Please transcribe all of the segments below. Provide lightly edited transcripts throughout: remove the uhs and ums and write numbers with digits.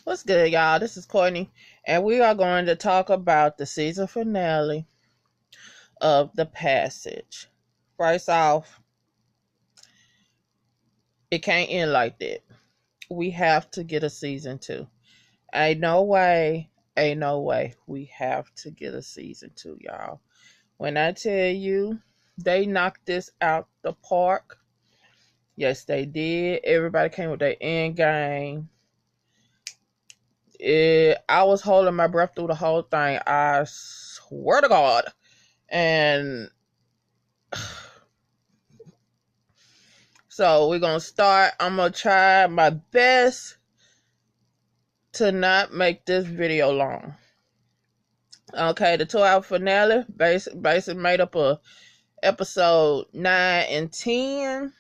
What's good, y'all? This is Courtney, and we are going to talk about the season finale of The Passage. First off, it can't end like that. We have to get a season two. Ain't no way. We have to get a season two, y'all. When I tell you they knocked this out the park, yes, they did. Everybody came with their end game. I was holding my breath through the whole thing. I swear to God. And so we're going to start. I'm going to try my best to not make this video long. Okay, the 2-hour finale basically made up of episode 9 and 10.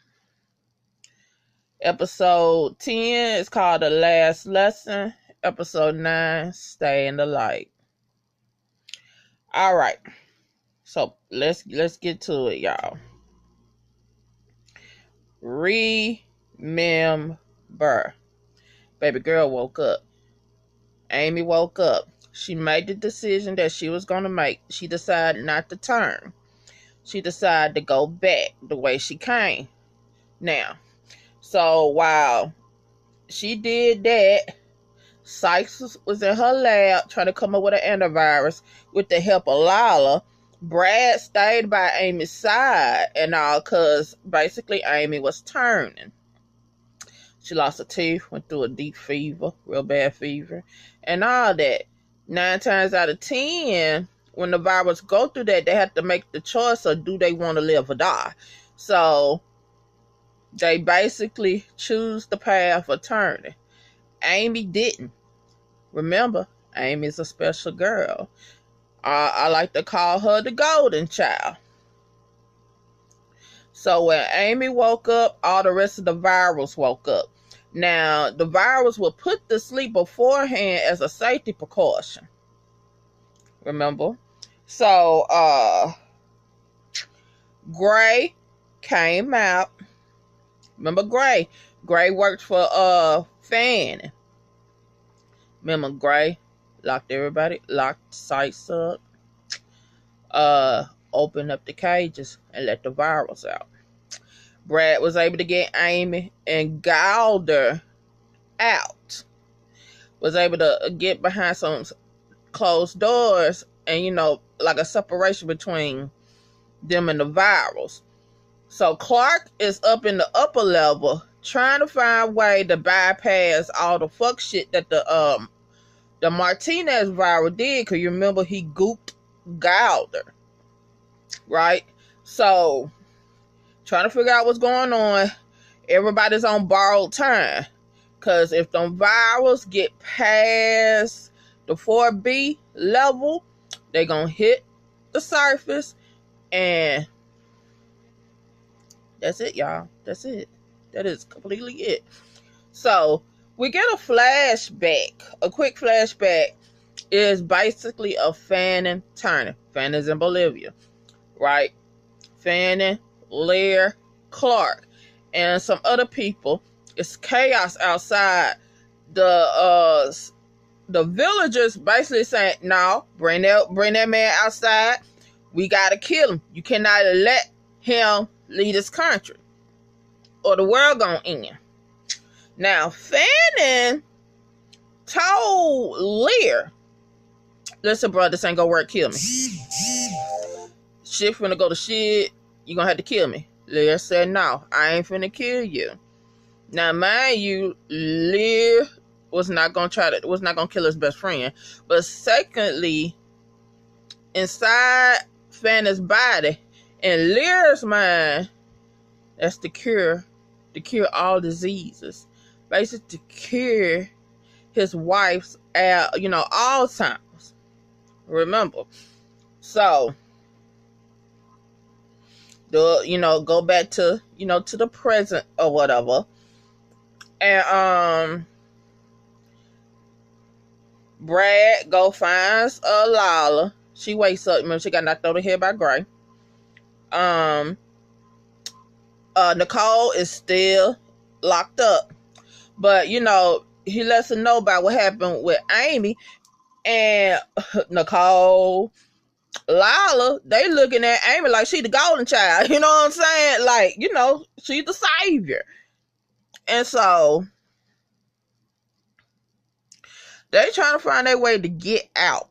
Episode 10 is called The Last Lesson. Episode 9, Stay in the Light. All right. So let's get to it, y'all. Remember. Baby girl woke up. Amy woke up. She made the decision that she was going to make. She decided not to turn. She decided to go back the way she came. Now, so while she did that, Sykes was in her lab trying to come up with an antivirus with the help of Lala. Brad stayed by Amy's side and all because basically Amy was turning. She lost her teeth, went through a deep fever, real bad fever, and all that. 9 times out of 10, when the virus go through that, they have to make the choice of do they want to live or die. So they basically choose the path of turning. Amy didn't. Remember, Amy's a special girl. I like to call her the golden child. So when Amy woke up, all the rest of the virus woke up. Now, the virus will put to sleep beforehand as a safety precaution. Remember? So, Gray came out. Remember Gray? Gray worked for Fanning. Remember Gray locked Sykes up, opened up the cages and let the virus out. Brad was able to get Amy and Gilder out. Was able to get behind some closed doors and, like a separation between them and the virus. So Clark is up in the upper level trying to find a way to bypass all the fuck shit that the Martinez virus did. Because you remember he gooped Gilder. Right? So trying to figure out what's going on. Everybody's on borrowed time. Because if them virus get past the 4B level, they're going to hit the surface. And that's it, y'all. That's it. That is completely it. So we get a flashback. A quick flashback is basically of Fanning turning. Fanning's in Bolivia. Right? Fanning, Lear, Clark, and some other people. It's chaos outside. The villagers basically saying, "No, bring that man outside. We gotta kill him. You cannot let him lead this country, or the world gonna end." Now Fanning told Lear, "Listen, bro, this ain't gonna work. Kill me. Shit finna go to shit. You gonna have to kill me." Lear said, "No, I ain't finna kill you." Now, mind you, Lear was not gonna kill his best friend. But secondly, inside Fanning's body, in Lear's mind, that's to cure all diseases. Basically, to cure his wife's, Alzheimer's. Remember, so go back to to the present or whatever. And Brad go finds Lala. She wakes up. Remember, she got knocked over the head by Gray. Nicole is still locked up, but he lets her know about what happened with Amy and Nicole, Lala. They looking at Amy like she the golden child. You know what I'm saying? Like, you know, she's the savior. And so they trying to find their way to get out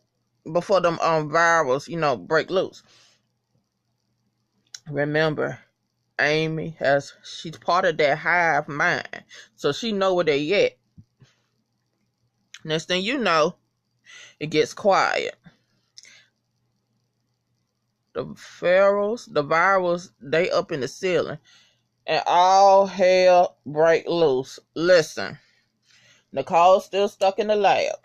before them virals, you know, break loose. Remember, Amy she's part of that hive mind, so she know where they at. Next thing you know, it gets quiet. The virals, they up in the ceiling, and all hell break loose. Listen, Nicole's still stuck in the lab.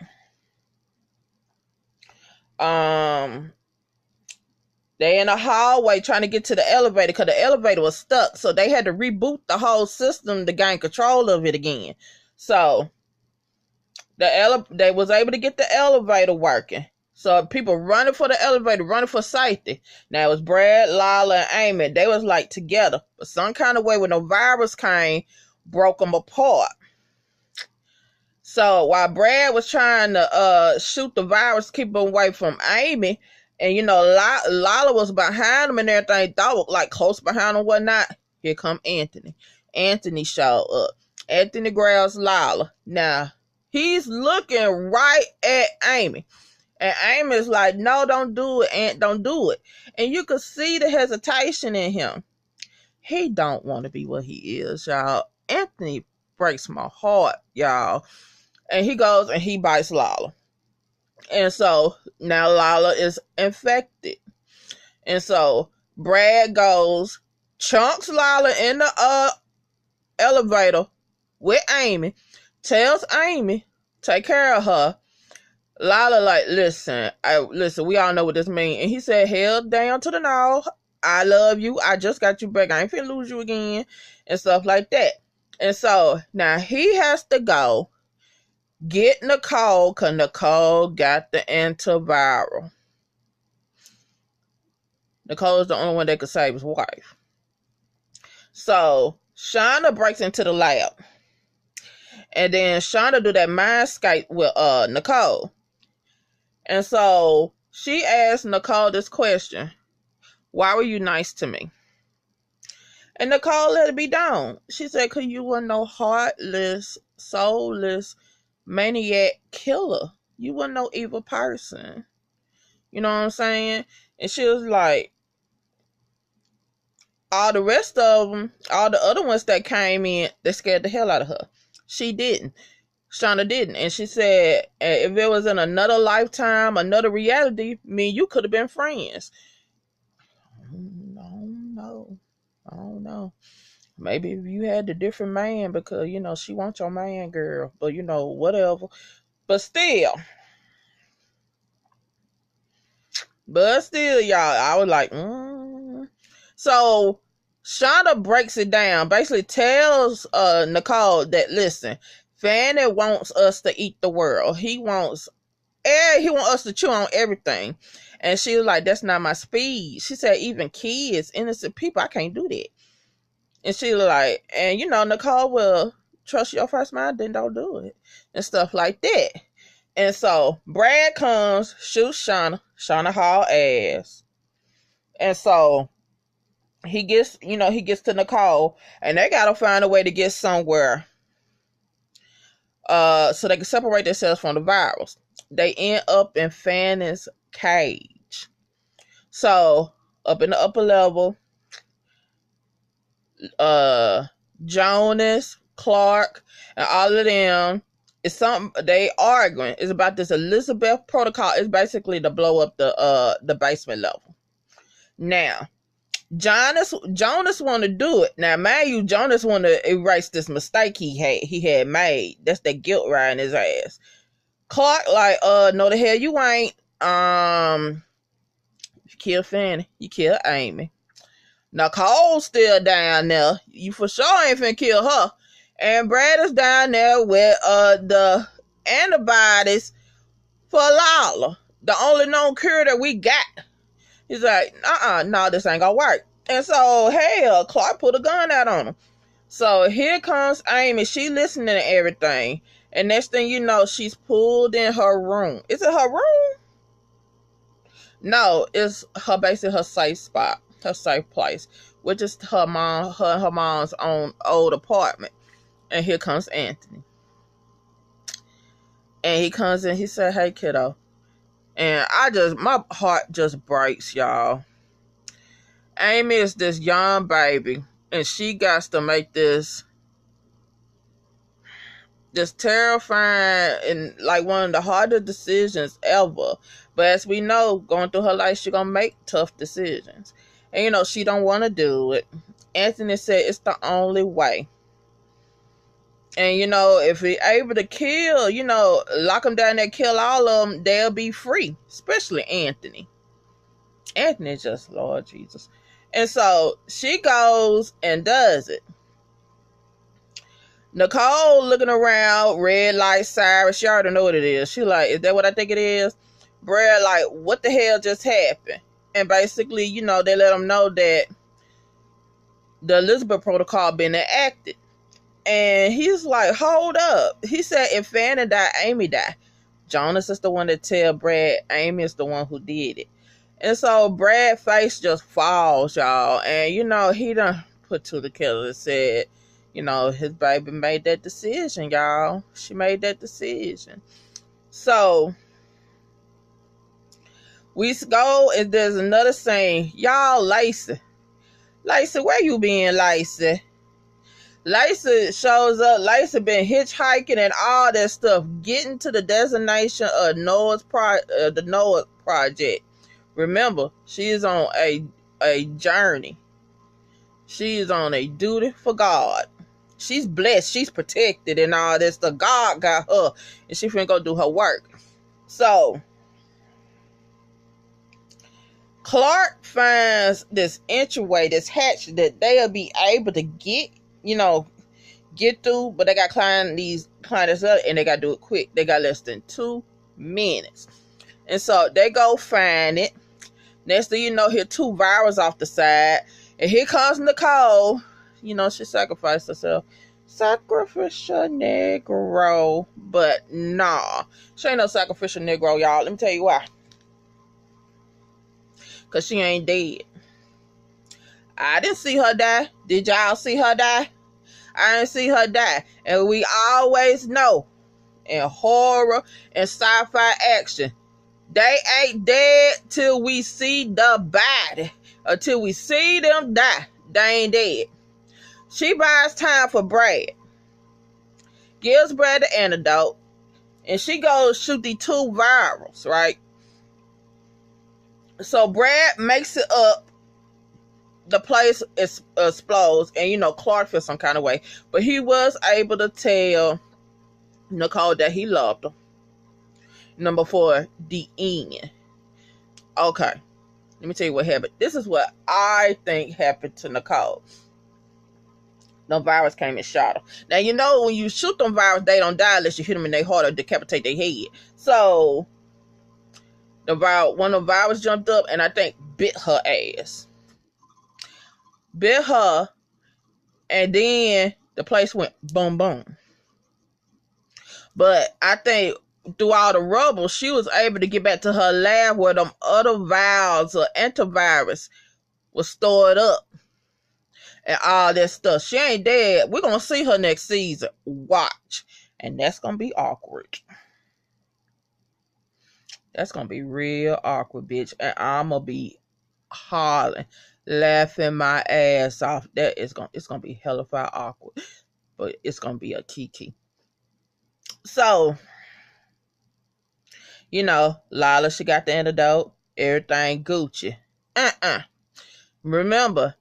They in a hallway trying to get to the elevator because the elevator was stuck. So they had to reboot the whole system to gain control of it again. So they was able to get the elevator working. So people running for the elevator, running for safety. Now it was Brad, Lala, and Amy. They was like together. But some kind of way when the virus came, broke them apart. So while Brad was trying to shoot the virus, keep them away from Amy, and you know, Lala was behind him and everything, thought like close behind him, whatnot. Here come Anthony. Anthony showed up. Anthony grabs Lala. Now, he's looking right at Amy. And Amy's like, no, don't do it, Aunt, don't do it. And you could see the hesitation in him. He don't want to be what he is, y'all. Anthony breaks my heart, y'all. And he goes and he bites Lala. And so now Lala is infected. And so Brad goes, chunks Lala in the elevator with Amy, tells Amy, take care of her. Lala like, listen, we all know what this means. And he said, hell down to the no. I love you. I just got you back. I ain't finna lose you again. And stuff like that. And so now he has to go get Nicole because Nicole got the antiviral. Nicole is the only one that could save his wife. So Shauna breaks into the lab. And then Shauna do that mindscape with Nicole. And so she asked Nicole this question. Why were you nice to me? And Nicole let it be down. She said, because you were no heartless, soulless, maniac killer. You were no evil person. You know what I'm saying? And she was like, all the rest of them, all the other ones that came in, they scared the hell out of her. She didn't. Shauna didn't. And she said, if it was in another lifetime, another reality, me and you could have been friends. I don't know. Maybe if you had a different man because, you know, she wants your man, girl. But, you know, whatever. But still, y'all, I was like, So, Shauna breaks it down. Basically tells Nicole that, listen, Fanny wants us to eat the world. He wants us to chew on everything. And she was like, that's not my speed. She said, even kids, innocent people, I can't do that. And she was like, and you know, Nicole will trust your first mind, then don't do it. And stuff like that. And so Brad comes, shoots Shauna haul ass. And so he gets to Nicole, and they gotta find a way to get somewhere so they can separate themselves from the virus. They end up in Fanny's cage. So up in the upper level, Jonas, Clark, and all of them, they arguing. It's about this Elizabeth protocol. It's basically to blow up the basement level. Now, Jonas want to do it. Now, mind you, Jonas want to erase this mistake he had made. That's that guilt riding his ass. Clark like, no the hell you ain't. You kill Fanny, you kill Amy. Nicole's still down there. You for sure ain't finna kill her. And Brad is down there with the antibodies for Lala. The only known cure that we got. He's like, no, this ain't gonna work. And so, hell, Clark put a gun out on him. So here comes Amy. She listening to everything. And next thing you know, she's pulled in her room. Is it her room? No, it's her basically her safe spot, her safe place, which is her mom's own old apartment. And here comes Anthony. And he comes in, he said, "Hey kiddo." And my heart just breaks, y'all. Amy is this young baby, and she got to make this terrifying and like one of the hardest decisions ever. But as we know, going through her life, she's gonna make tough decisions. And she don't want to do it. Anthony said it's the only way. And if we're able to kill, lock them down there, kill all of them, they'll be free. Especially Anthony. Anthony is just Lord Jesus. And so she goes and does it. Nicole looking around, red light siren. She already know what it is. She like, is that what I think it is? Brad like, what the hell just happened? And basically, they let them know that the Elizabeth protocol been enacted. And he's like, hold up. He said, if Fanny died, Amy died. Jonas is the one that tell Brad Amy is the one who did it. And so Brad's face just falls, y'all. And, he done put to the killer and said, his baby made that decision, y'all. She made that decision. So we go and there's another scene. Y'all, Lacey. Lacey, where you been, Lacey? Lacey shows up. Lacey been hitchhiking and all that stuff, getting to the destination of the Noah Project. Remember, she is on a journey. She is on a duty for God. She's blessed. She's protected and all this. The God got her, and she finna go do her work. So Clark finds this entryway, this hatch that they'll be able to get through, but they got climb this up, and they got to do it quick. They got less than 2 minutes. And so they go find it. Next thing you know, here 2 virus off the side. And here comes Nicole. She sacrificed herself. Sacrificial Negro. But nah. She ain't no sacrificial Negro, y'all. Let me tell you why. Because she ain't dead. I didn't see her die. Did y'all see her die? I didn't see her die. And we always know in horror and sci-fi action, they ain't dead till we see the body. Until we see them die, they ain't dead. She buys time for Brad. Gives Brad the antidote. And she goes shoot the 2 virals, right? So Brad makes it up. The place explodes. And, Clark feels some kind of way. But he was able to tell Nicole that he loved her. Number 4, the end. Okay. Let me tell you what happened. This is what I think happened to Nicole. The virus came and shot her. Now, when you shoot them virus, they don't die unless you hit them in their heart or decapitate their head. So, one of the virus jumped up and I think bit her ass. Bit her, and then the place went boom, boom. But I think through all the rubble, she was able to get back to her lab where them other vials or antivirus was stored up and all that stuff. She ain't dead. We're going to see her next season. Watch. And that's going to be awkward. That's going to be real awkward, bitch. And I'm going to be hollering, laughing my ass off. It's going to be hella far awkward. But it's going to be a kiki. So, Lala, she got the antidote. Everything Gucci. Remember,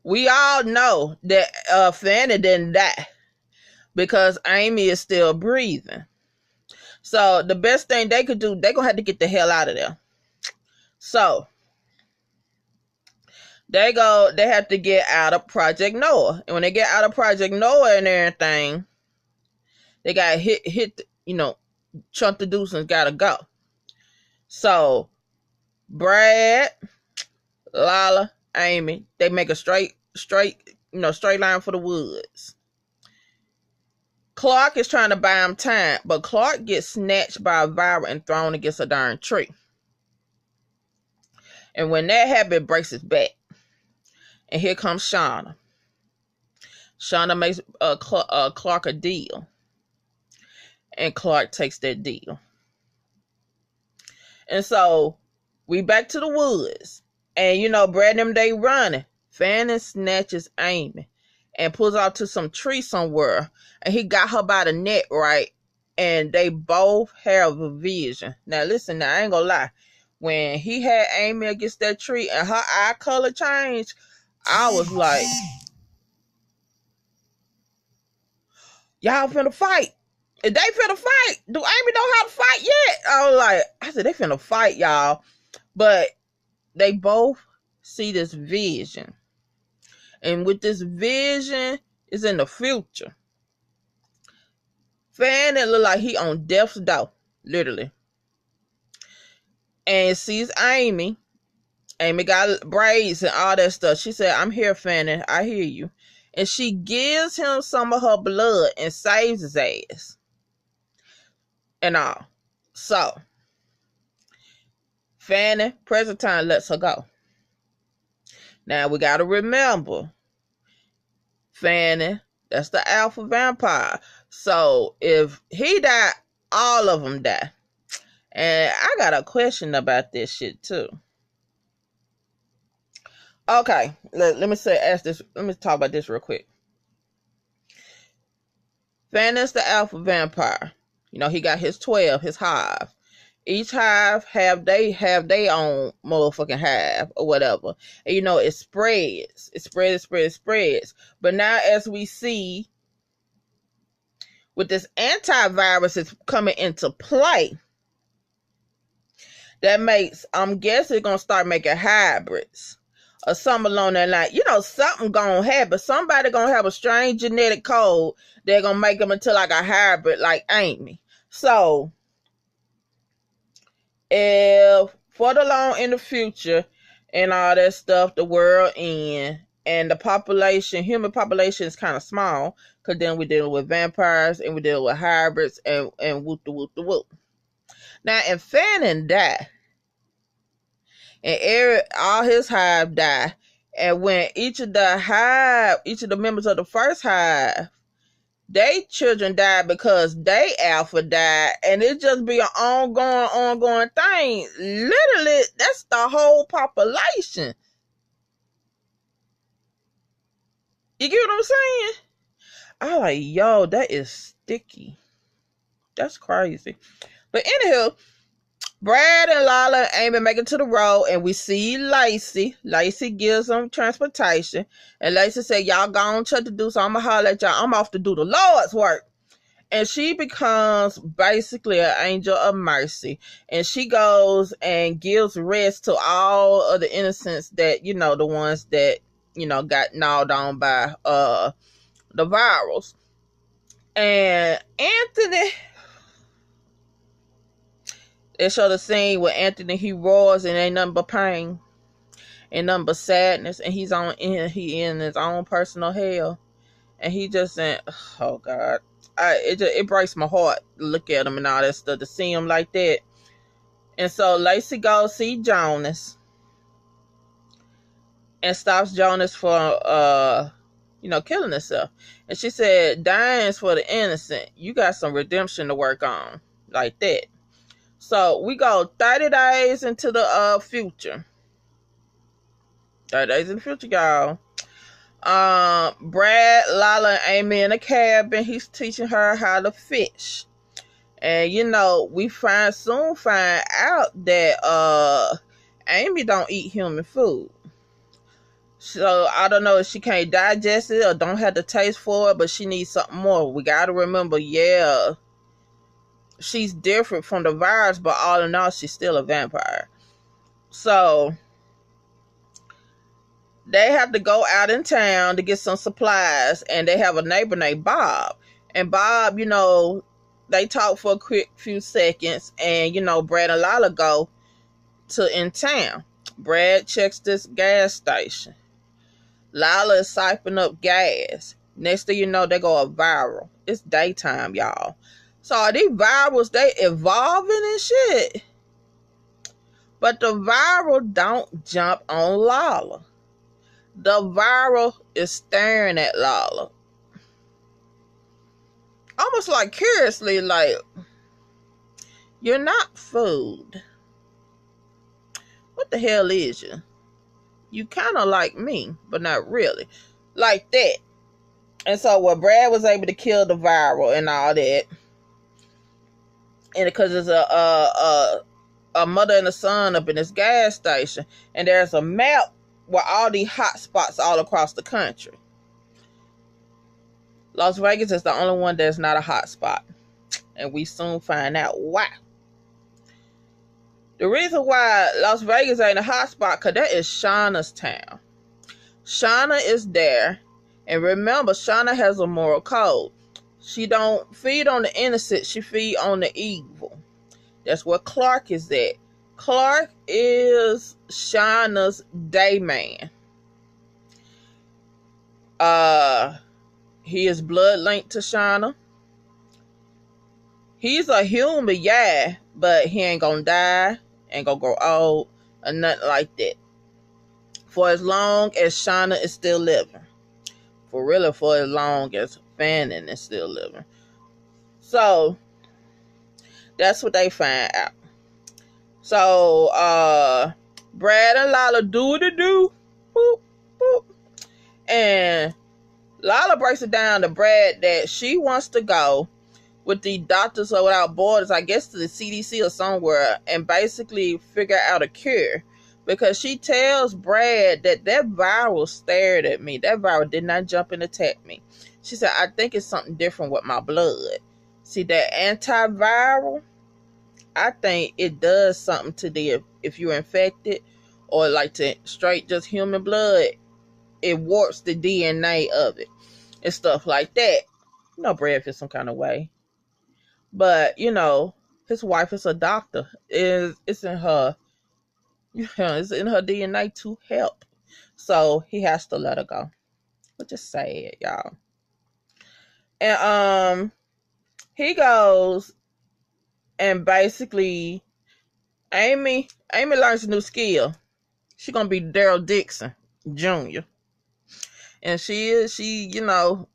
we all know that Fanny didn't die because Amy is still breathing. So the best thing they could do, they're going to have to get the hell out of there. So they have to get out of Project Noah. And when they get out of Project Noah and everything, they got hit, Chunk the Deucens got to go. So Brad, Lala, Amy, they make a straight line for the woods. Clark is trying to buy him time, but Clark gets snatched by a viral and thrown against a darn tree. And when that happens, it breaks his back. And here comes Shauna. Shauna makes Clark a deal. And Clark takes that deal. And so we back to the woods. And you know, Brad and them, they running. Fanning snatches Amy and pulls out to some tree somewhere. And he got her by the neck, right? And they both have a vision. Now listen, now I ain't gonna lie. When he had Amy against that tree and her eye color changed, I was like, y'all finna fight. If they finna fight, do Amy know how to fight yet? I said, they finna fight, y'all. But they both see this vision. And with this vision, is in the future. Fanning look like he on death's door, literally. And sees Amy. Amy got braids and all that stuff. She said, I'm here, Fanning. I hear you. And she gives him some of her blood and saves his ass. And all. So, Fanning, present time, lets her go. Now, we got to remember, Fanning, that's the alpha vampire. So, if he died, all of them die. And I got a question about this shit, too. Okay, let me talk about this real quick. Fanning's the alpha vampire. You know, he got his 12, his hive. Each hive they have their own motherfucking hive or whatever. And you know, it spreads. It spreads. But now as we see with this antivirus is coming into play, that makes, I'm guessing, gonna start making hybrids or something along that line. You know, something gonna happen. Somebody gonna have a strange genetic code. They're gonna make them into like a hybrid, like Amy. So, if for the long in the future and all that stuff, the world end and the population, human population is kind of small, because then we're dealing with vampires and we're dealing with hybrids and whoop the whoop. Now, if Fanning die, and all his hive die, and when each of the members of the first hive, they children died because they alpha died, and it just be an ongoing thing. Literally, that's the whole population. You get what I'm saying? I'm like, yo, that is sticky. That's crazy. But anywho, Brad and Lala and Amy make it to the road, and we see Lacey. Lacey gives them transportation, and Lacey said, y'all gone to do so I'm gonna holler at y'all. I'm off to do the Lord's work. And she becomes basically an angel of mercy, and she goes and gives rest to all of the innocents that, you know, the ones that, you know, got gnawed on by the virals. And Anthony, they show the scene where Anthony, he roars and ain't nothing but pain and nothing but sadness, and he in his own personal hell, and he just in, oh God, it breaks my heart to look at him and all that stuff, to see him like that. And so Lacey goes see Jonas and stops Jonas for killing himself. And she said, dying's for the innocent. You got some redemption to work on, like that. So we go 30 days into the future. 30 days in the future, y'all. Brad, Lala, and Amy in a cabin. He's teaching her how to fish. And you know, we soon find out that Amy don't eat human food. So I don't know if she can't digest it or don't have the taste for it, but she needs something more. We gotta remember, yeah, she's different from the virus, but all in all, she's still a vampire. So they have to go out in town to get some supplies, and they have a neighbor named Bob. And Bob, you know, they talk for a quick few seconds, and you know, Brad and Lala go to in town. Brad checks this gas station. Lala is siphoning up gas. Next thing you know, they go viral. It's daytime, y'all. So these virals, they evolving and shit. But the viral don't jump on Lala. The viral is staring at Lala. Almost like curiously, like, you're not food. What the hell is you? You kind of like me, but not really. Like that. And so, Brad was able to kill the viral and all that. And because it's a mother and a son up in this gas station. And there's a map with all these hot spots all across the country. Las Vegas is the only one that's not a hot spot. And we soon find out why. The reason why Las Vegas ain't a hot spot, because that is Shauna's town. Shauna is there. And remember, Shauna has a moral code. She don't feed on the innocent. She feed on the evil. That's where Clark is at. Clark is Shauna's day man. He is blood linked to Shauna. He's a human, yeah, but he ain't gonna die, ain't gonna grow old, or nothing like that. For as long as Shauna is still living. For really, for as long as Fanning is still living. So, that's what they find out. So, Brad and Lala do the do. Boop, boop. And Lala breaks it down to Brad that she wants to go with the Doctors Without Borders, I guess to the CDC or somewhere, and basically figure out a cure. Because she tells Brad that viral stared at me. That viral did not jump and attack me. She said, I think it's something different with my blood. See, that antiviral, I think it does something to the, if you're infected, or like to straight just human blood, it warps the DNA of it and stuff like that. You know, Brad feels some kind of way. But, you know, his wife is a doctor. It's in her, it's in her DNA to help. So he has to let her go. Which is sad, y'all. And he goes and basically Amy learns a new skill. She's gonna be Daryl Dixon Jr. And she you know,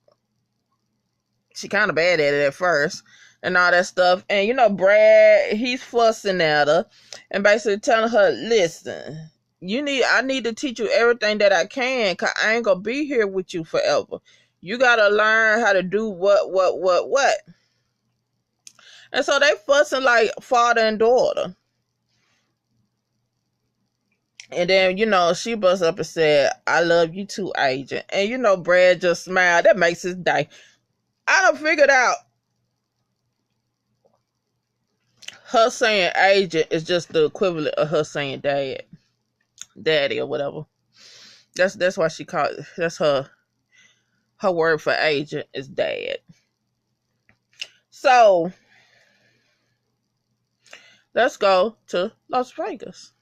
she kind of bad at it at first and all that stuff. And you know, Brad, he's fussing at her and basically telling her, listen, I need to teach you everything that I can, because I ain't gonna be here with you forever. You gotta learn how to do what. And so they fussing like father and daughter. And then, you know, she busts up and said, I love you too, Agent. And, you know, Brad just smiled. That makes his day. I done figured out her saying agent is just the equivalent of her saying daddy or whatever. That's why she called it. That's her word for agent is dad. So, let's go to Las Vegas.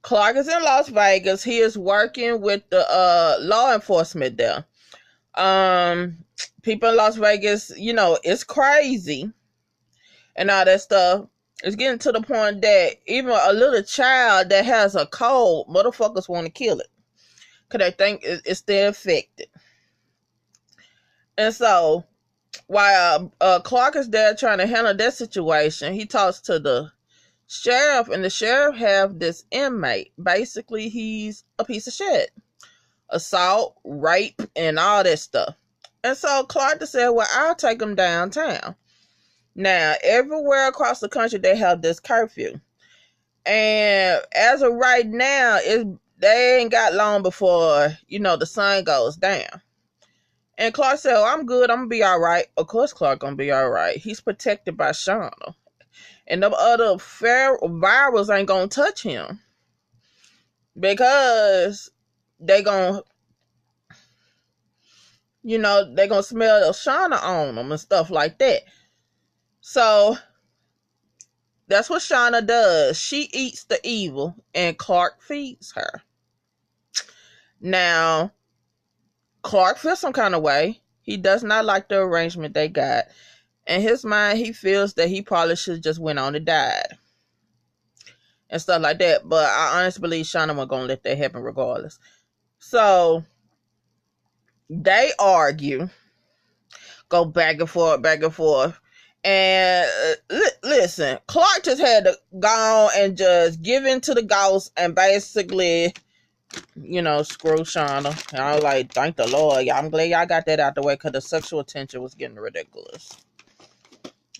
Clark is in Las Vegas. He is working with the law enforcement there. People in Las Vegas, you know, it's crazy and all that stuff. It's getting to the point that even a little child that has a cold, motherfuckers want to kill it because they think it's still infected. And so, while Clark is there trying to handle that situation, he talks to the sheriff, and the sheriff have this inmate. Basically, he's a piece of shit. Assault, rape, and all that stuff. And so Clark said, well, I'll take him downtown. Now, everywhere across the country, they have this curfew. And as of right now, they ain't got long before, you know, the sun goes down. And Clark said, oh, I'm good. I'm going to be all right. Of course Clark going to be all right. He's protected by Shauna. And the other virals ain't going to touch him. Because they going to, you know, they going to smell Shauna on them and stuff like that. So, that's what Shauna does. She eats the evil and Clark feeds her. Now, Clark feels some kind of way. He does not like the arrangement they got. In his mind, he feels that he probably should just went on and died and stuff like that. But I honestly believe Shauna was gonna let that happen regardless. So they argue, go back and forth, back and forth. And listen, Clark just had to go on and just give in to the ghost and basically, screw Shauna. And I was like, thank the Lord. I'm glad y'all got that out the way because the sexual tension was getting ridiculous.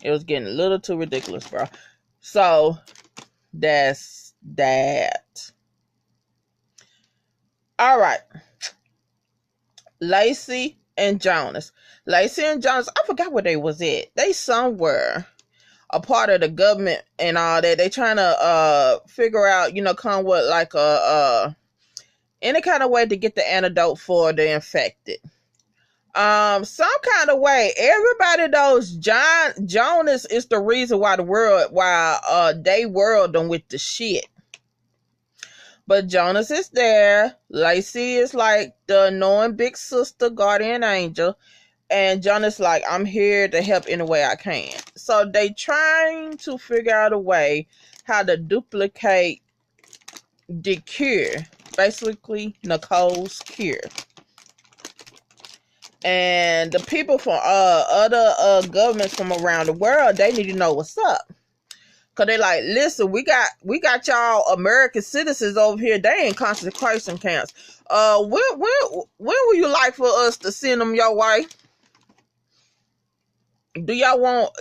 It was getting a little too ridiculous, bro. So, that's that. All right. Lacey and Jonas. Lacey and Jonas, I forgot where they was at. They somewhere a part of the government and all that. They trying to figure out, come with like any kind of way to get the antidote for the infected. Some kind of way. Everybody knows Jonas is the reason why they world done with the shit. But Jonas is there. Lacey is like the annoying big sister, guardian angel. And Jonas like, I'm here to help any way I can. So they trying to figure out a way how to duplicate the cure. Basically, Nicole's cure. And the people from other governments from around the world, they need to know what's up. Cause they like, listen, we got y'all American citizens over here. They in concentration camps. When would you like for us to send them your way? Do y'all want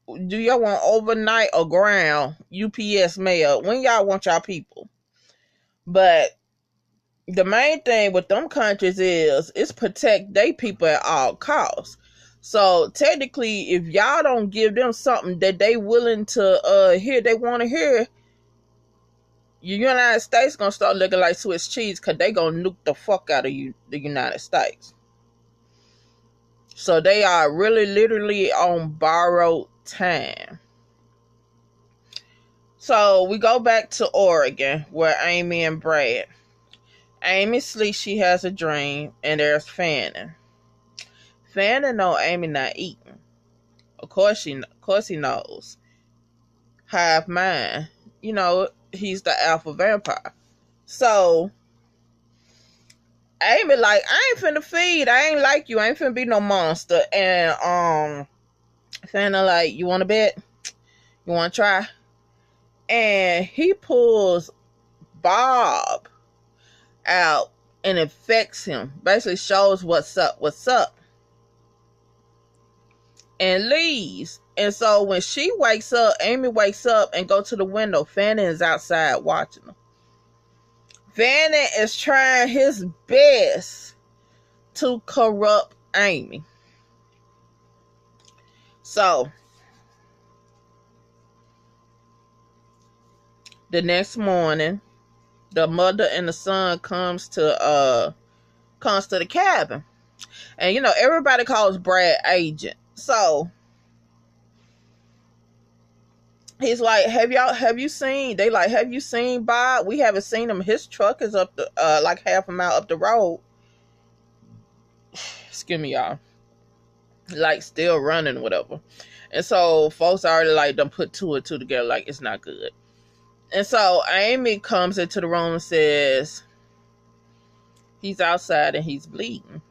overnight or ground UPS mail? When y'all want y'all people? But the main thing with them countries is protect their people at all costs. So technically, if y'all don't give them something that they willing to hear, they want to hear, the United States gonna start looking like Swiss cheese because they gonna nuke the fuck out of the United States. So they are really literally on borrowed time. So we go back to Oregon where Amy and Brad. Amy sleeps, she has a dream, and there's Fanning. Fanning know Amy not eating. Of course he knows. Hive mind. He's the alpha vampire. So Amy like, I ain't finna feed. I ain't like you. I ain't finna be no monster. And Fanning like, you wanna bet? You wanna try? And he pulls Bob out and infects him. Basically shows what's up. And leaves. And so when she wakes up, Amy wakes up and go to the window. Fanning is outside watching them. Fanning is trying his best to corrupt Amy. So the next morning, the mother and the son comes to the cabin. And everybody calls Brad agent. So he's like, have you seen? They like, have you seen Bob? We haven't seen him. His truck is up the like half a mile up the road. Excuse me, y'all. Like still running, whatever. And so folks already like done put two and two together, like it's not good. And so Amy comes into the room and says, he's outside and he's bleeding.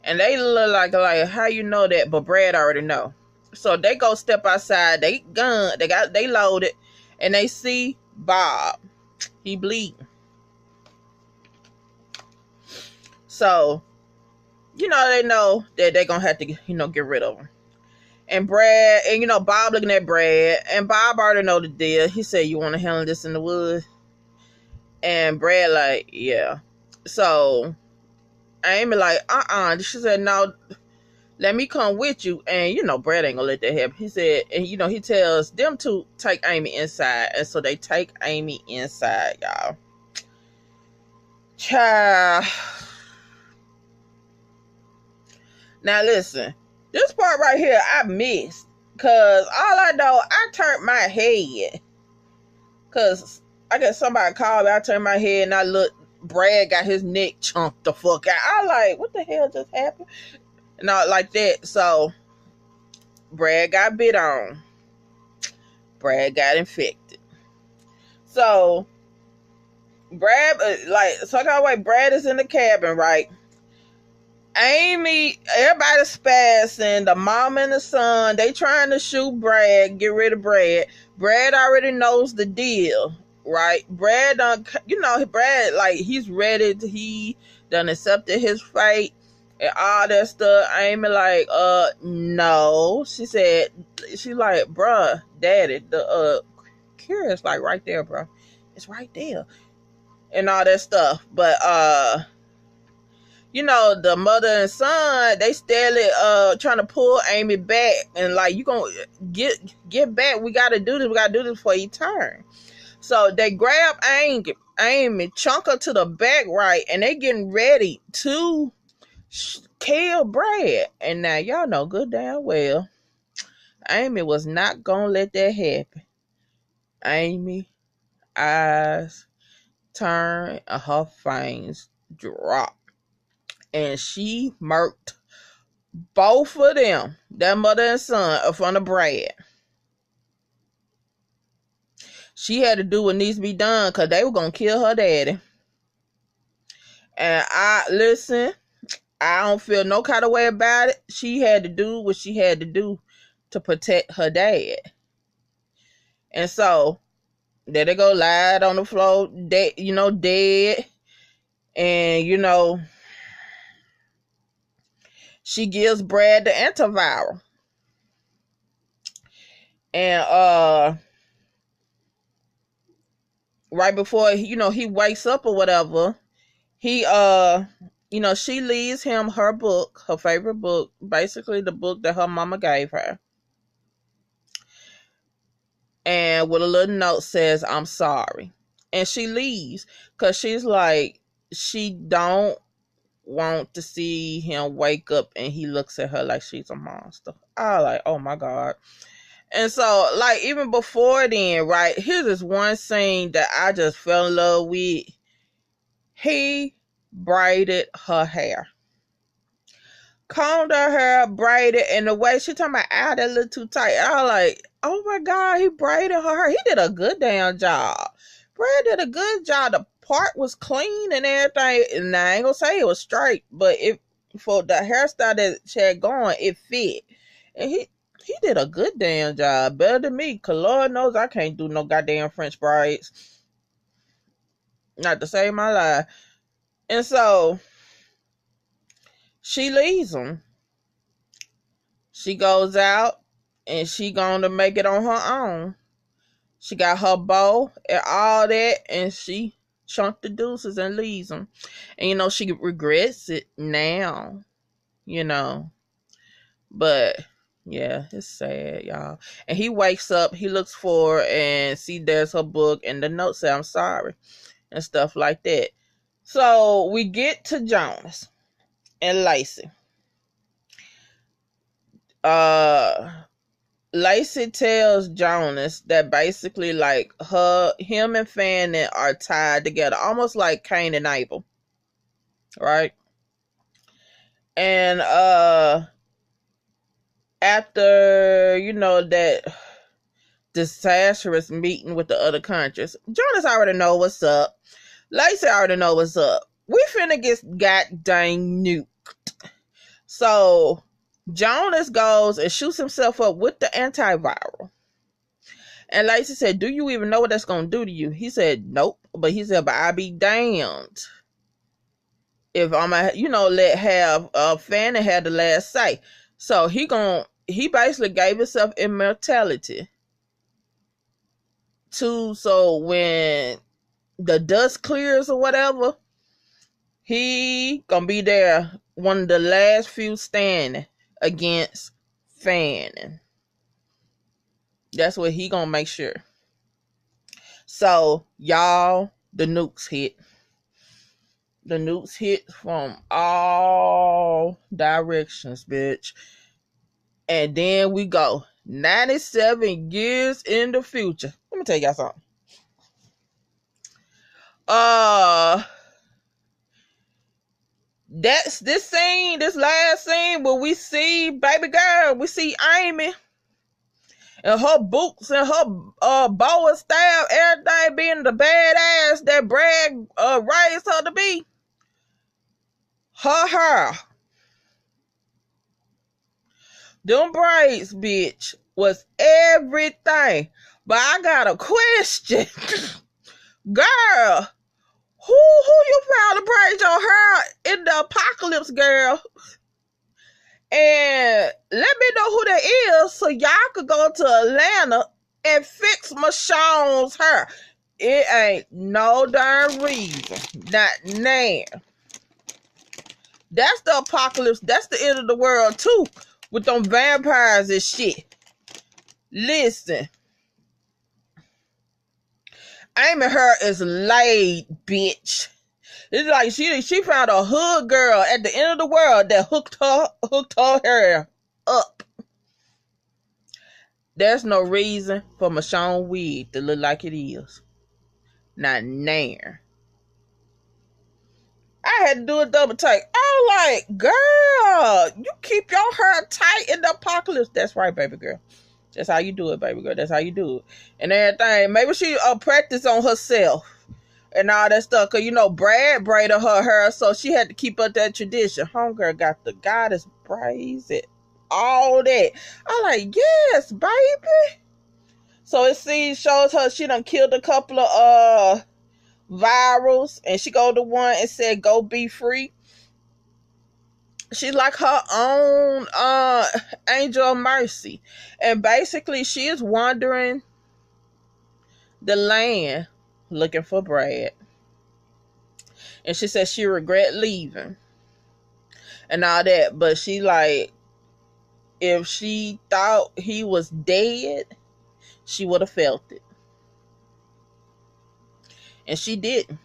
And they look like how you know that? But Brad already know. So they go step outside. They loaded, and they see Bob. He bleeding. So, they know that they're gonna have to, get rid of him. And Brad, and Bob looking at Brad, and Bob already know the deal. He said, "You want to handle this in the woods?" And Brad like, "Yeah." So Amy like, She said, "No, let me come with you." And Brad ain't gonna let that happen. He said, and he tells them to take Amy inside, and so they take Amy inside, y'all. Child. Now listen, this part right here I missed, cause all I know, I turned my head, cause I guess somebody called me. I turned my head and I looked Brad got his neck chunked the fuck out. I like, what the hell just happened? Not like that. So Brad got bit on. Brad got infected. So Brad, so I wait. Brad is in the cabin, right? Amy, everybody's spazzing. The mom and the son, they trying to shoot Brad, get rid of Brad. Brad already knows the deal, right? Brad Brad, like, he's ready. He done accepted his fate and all that stuff. Amy like, no. She like, bruh, daddy, the cure is like right there, bro. It's right there. And all that stuff. But the mother and son, they steadily trying to pull Amy back, and like, you gonna get back. We gotta do this. We gotta do this before he turn. So they grab Amy, chunk her to the back, right, and they getting ready to kill Brad. And now y'all know good damn well Amy was not gonna let that happen. Amy eyes turn and her fangs drop. And she murked both of them, that mother and son, in front of Brad. She had to do what needs to be done because they were going to kill her daddy. And I don't feel no kind of way about it. She had to do what she had to do to protect her dad. And so, there they go, lied on the floor, dead. And, she gives Brad the antiviral. And right before he wakes up or whatever, he she leaves him her book, her favorite book, basically the book that her mama gave her, and with a little note says, "I'm sorry," and she leaves because she's like, she don't want to see him wake up and he looks at her like she's a monster. I like, oh my God. And so, like, even before then, right, here's this one scene that I just fell in love with. He braided her hair. Combed her hair, braided, and the way she talking about, that look too tight. I was like, oh my God, he braided her hair. He did a good damn job. Brad did a good job. The part was clean and everything. And I ain't gonna say it was straight, but for the hairstyle that she had going, it fit. And he did a good damn job. Better than me, because Lord knows I can't do no goddamn French braids. Not to save my life. And so, she leaves him. She goes out, and she gonna make it on her own. She got her bow and all that, and she chunked the deuces and leaves him. And, she regrets it now, But, yeah, it's sad, y'all. And he wakes up, he looks for her, and see there's her book, and the note says, "I'm sorry," and stuff like that. So, we get to Jonas and Lacey. Lacey tells Jonas that basically, like, him and Fanning are tied together, almost like Cain and Abel, right? And after that disastrous meeting with the other countries, Jonas already know what's up. Lacey already know what's up. We finna get goddamn nuked. So Jonas goes and shoots himself up with the antiviral. And Lacey said, "Do you even know what that's gonna do to you?" He said, "Nope." But he said, "But I be damned if I'm let Fanning have the last say." So he basically gave himself immortality so when the dust clears or whatever, he gonna be there, one of the last few standing against Fanning. That's what he gonna make sure. So, y'all, the nukes hit. The nukes hit from all directions, bitch. And then we go 97 years in the future. Let me tell y'all something. That's this scene, this last scene where we see baby girl, we see Amy and her boots and her bow and staff, everything being the badass that Brad raised her to be. Her hair, them braids, bitch, was everything. But I got a question. Girl, who you found to braid your hair in the apocalypse, girl? And let me know who that is so y'all could go to Atlanta and fix Michonne's hair. It ain't no darn reason. Not now. That's the apocalypse. That's the end of the world too. With them vampires and shit. Listen. Amy hair is laid, bitch. It's like she found a hood girl at the end of the world that hooked her hair up. There's no reason for Michonne wig to look like it is. Not now. I had to do a double take. I was like, girl, you keep your hair tight in the apocalypse. That's right, baby girl. That's how you do it, baby girl. That's how you do it. And everything. Maybe she practice on herself. And all that stuff. Because, you know, Brad braided her hair. So she had to keep up that tradition. Homegirl got the goddess braids and all that. I'm like, yes, baby. So it shows her she done killed a couple of virals. And she go to one and said, go be free. She's like her own angel of mercy. And basically she is wandering the land looking for Brad. And she said she regret leaving and all that. But she like, if she thought he was dead, she would have felt it. And she didn't.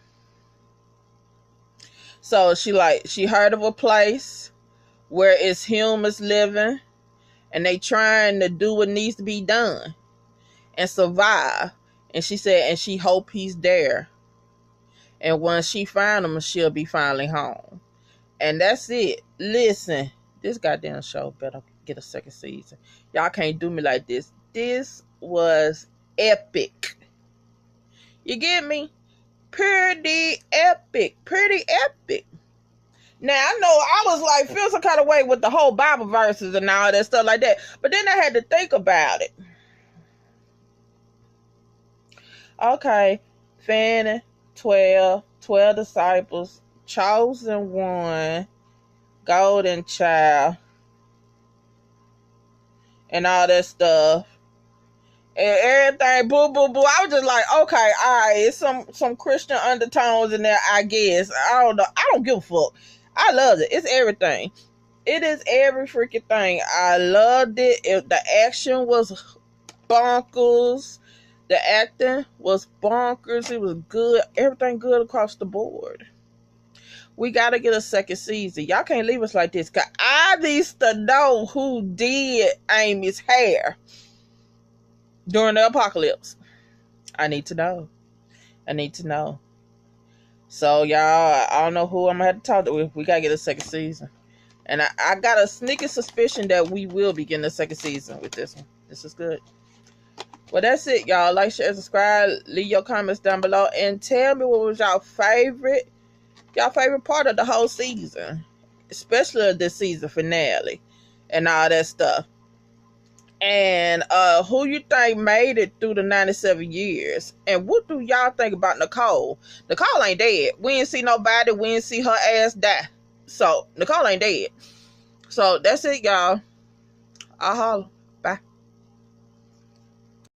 So she heard of a place where it's humans living and they trying to do what needs to be done and survive. And she said, and she hope he's there. And once she find him, she'll be finally home. And that's it. Listen, this goddamn show better get a second season. Y'all can't do me like this. This was epic. You get me? Pretty epic. Pretty epic. Now, I know I was like, feel some kind of way with the whole Bible verses and all that stuff like that. But then I had to think about it. Okay, Fanny, 12 disciples, chosen one, golden child, and all that stuff. And everything, boo, boo, boo. I was just like, okay, all right, it's some Christian undertones in there, I guess. I don't know. I don't give a fuck. I loved it. It's everything. It is every freaking thing. I loved it. The action was bonkers. The acting was bonkers. It was good. Everything good across the board. We got to get a second season. Y'all can't leave us like this. Because I need to know who did Amy's hair during the apocalypse. I need to know. I need to know. So, y'all, I don't know who I'm going to have to talk to. We got to get a second season. And I got a sneaky suspicion that we will be getting a second season with this one. This is good. Well, that's it, y'all. Like, share, subscribe. Leave your comments down below. And tell me what was y'all favorite part of the whole season. Especially this season finale. And all that stuff. And who you think made it through the 97 years. And what do y'all think about Nicole? Nicole ain't dead. We ain't see nobody. We ain't see her ass die. So, Nicole ain't dead. So, that's it, y'all. I'll holler. Bye.